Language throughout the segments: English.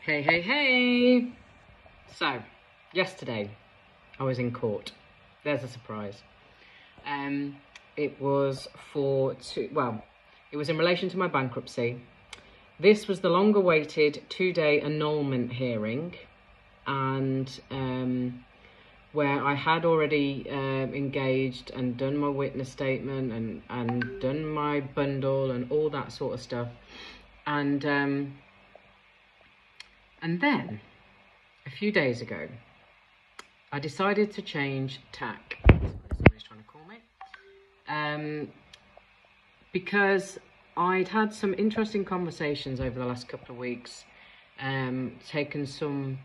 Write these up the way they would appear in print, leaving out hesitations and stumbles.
Hey, hey, hey! So, yesterday I was in court. There's a surprise. It was it was in relation to my bankruptcy. This was the long-awaited 2-day annulment hearing, and where I had already engaged and done my witness statement and done my bundle and all that sort of stuff. And then, a few days ago, I decided to change tack. Somebody's trying to call me. Because I'd had some interesting conversations over the last couple of weeks, taken some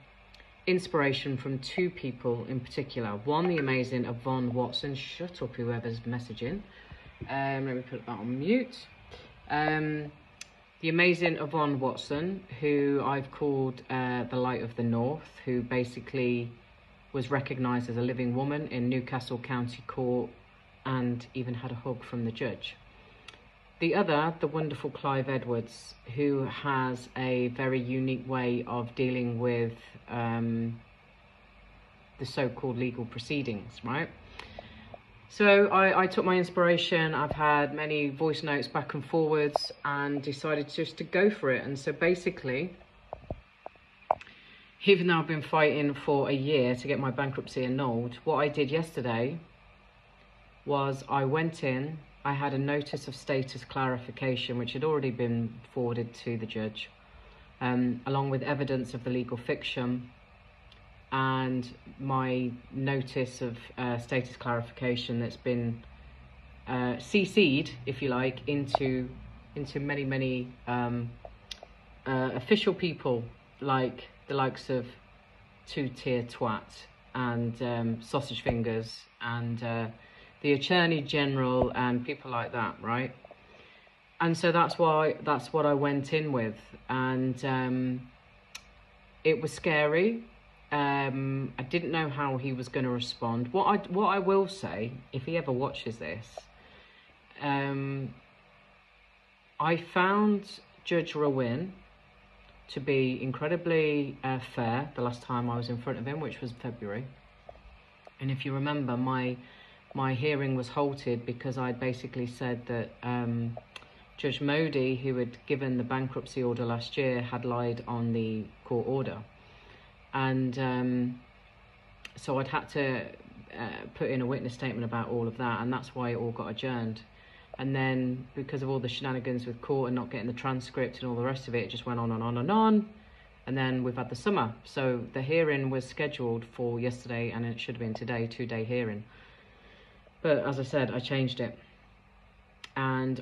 inspiration from two people in particular. One, the amazing Yvonne Watson. Shut up, whoever's messaging. Let me put that on mute. The amazing Yvonne Watson, who I've called the Light of the North, who basically was recognised as a living woman in Newcastle County Court and even had a hug from the judge. The other, the wonderful Clive Edwards, who has a very unique way of dealing with the so-called legal proceedings, right? So I took my inspiration. I've had many voice notes back and forwards and decided just to go for it. And so basically, even though I've been fighting for a year to get my bankruptcy annulled, what I did yesterday was I went in, I had a notice of status clarification, which had already been forwarded to the judge, along with evidence of the legal fiction, and my notice of status clarification that's been CC'd, if you like, into many official people, like the likes of Two-Tier Twat and Sausage Fingers and the Attorney General and people like that, right? And so that's what I went in with, and it was scary. I didn't know how he was going to respond. What I will say, if he ever watches this, I found Judge Rowan to be incredibly fair the last time I was in front of him, which was February. And if you remember, my hearing was halted because I basically said that Judge Modi, who had given the bankruptcy order last year, had lied on the court order. And so I'd had to put in a witness statement about all of that, and that's why it all got adjourned. And then, because of all the shenanigans with court and not getting the transcript and all the rest of it, it just went on and on and on. And then we've had the summer. So the hearing was scheduled for yesterday, and it should have been today, 2-day hearing. But as I said, I changed it. And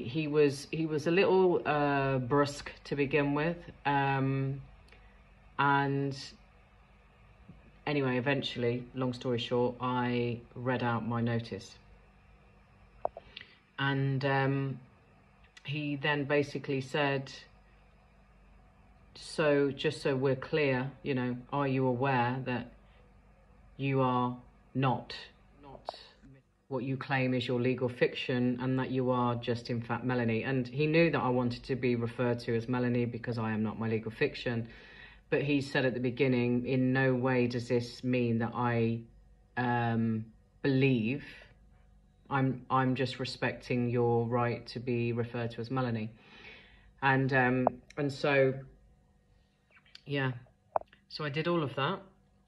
he was a little brusque to begin with. And anyway, eventually, long story short, I read out my notice. And he then basically said, so just so we're clear, you know, are you aware that you are not what you claim is your legal fiction, and that you are just in fact Melanie? And he knew that I wanted to be referred to as Melanie because I am not my legal fiction. But he said at the beginning, in no way does this mean that I believe. I'm just respecting your right to be referred to as Melanie. And so, yeah. So I did all of that.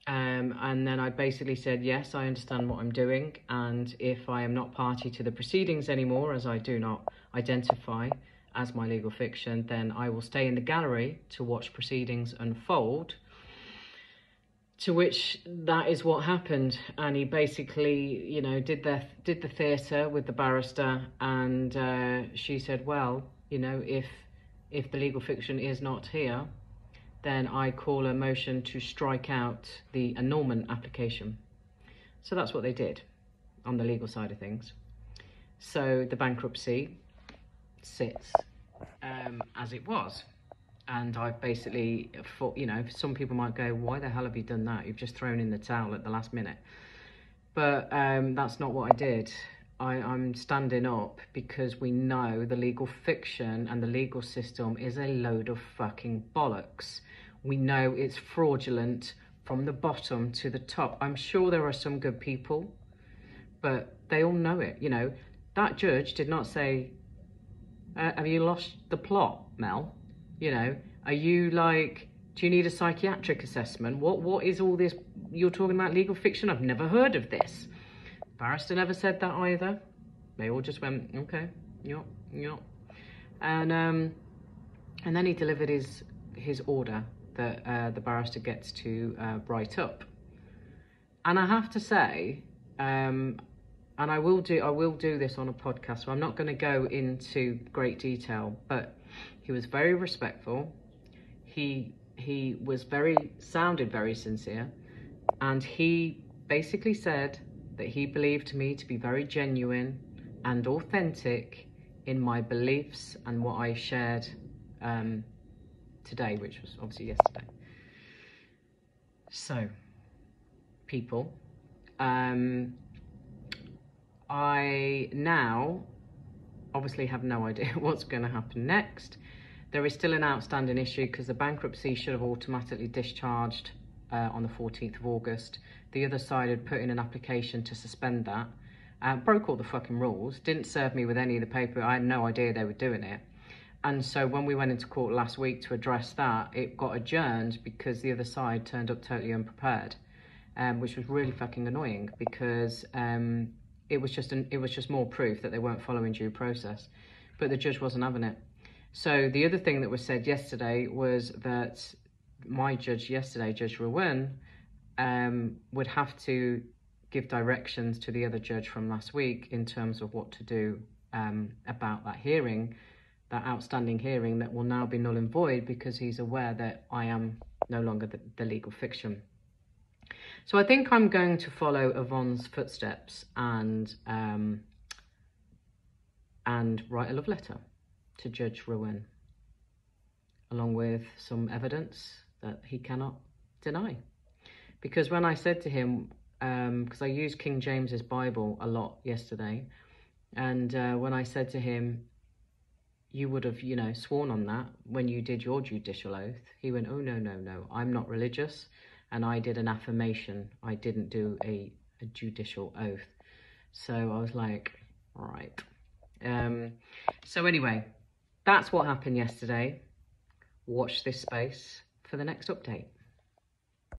And then I basically said, yes, I understand what I'm doing. And if I am not party to the proceedings anymore, as I do not identify as my legal fiction, then I will stay in the gallery to watch proceedings unfold. To which that is what happened. And he basically, you know, did the theatre with the barrister, and she said, well, you know, if the legal fiction is not here, then I call a motion to strike out the annulment application. So that's what they did on the legal side of things. So the bankruptcy sits as it was. And I've basically, you know, some people might go, why the hell have you done that? You've just thrown in the towel at the last minute. But that's not what I did. I'm standing up because we know the legal fiction and the legal system is a load of fucking bollocks. We know it's fraudulent from the bottom to the top. I'm sure there are some good people, but they all know it. You know, that judge did not say, have you lost the plot, Mel? You know, are you like, do you need a psychiatric assessment? What is all this? You're talking about legal fiction? I've never heard of this. Barrister never said that either. They all just went, okay, yep. And then he delivered his order that the barrister gets to write up. And I have to say, and I will do this on a podcast, so I'm not going to go into great detail, but he was very respectful. He sounded very sincere, and he basically said that he believed me to be very genuine and authentic in my beliefs and what I shared today, which was obviously yesterday. So, people, I now obviously have no idea what's going to happen next. There is still an outstanding issue because the bankruptcy should have automatically discharged on the 14th of August. The other side had put in an application to suspend that. Broke all the fucking rules, didn't serve me with any of the paper. I had no idea they were doing it. And so when we went into court last week to address that, it got adjourned because the other side turned up totally unprepared, which was really fucking annoying because it was just more proof that they weren't following due process. But the judge wasn't having it. So the other thing that was said yesterday was that my judge yesterday, Judge Rowan, would have to give directions to the other judge from last week in terms of what to do about that hearing, that outstanding hearing that will now be null and void because he's aware that I am no longer the legal fiction. So I think I'm going to follow Yvonne's footsteps and write a love letter to Judge Rowan, along with some evidence that he cannot deny. Because when I said to him, because I used King James's Bible a lot yesterday, and when I said to him, you would have, you know, sworn on that when you did your judicial oath, he went, oh, no, I'm not religious, and I did an affirmation. I didn't do a judicial oath. So I was like, all right. So anyway, that's what happened yesterday. Watch this space for the next update.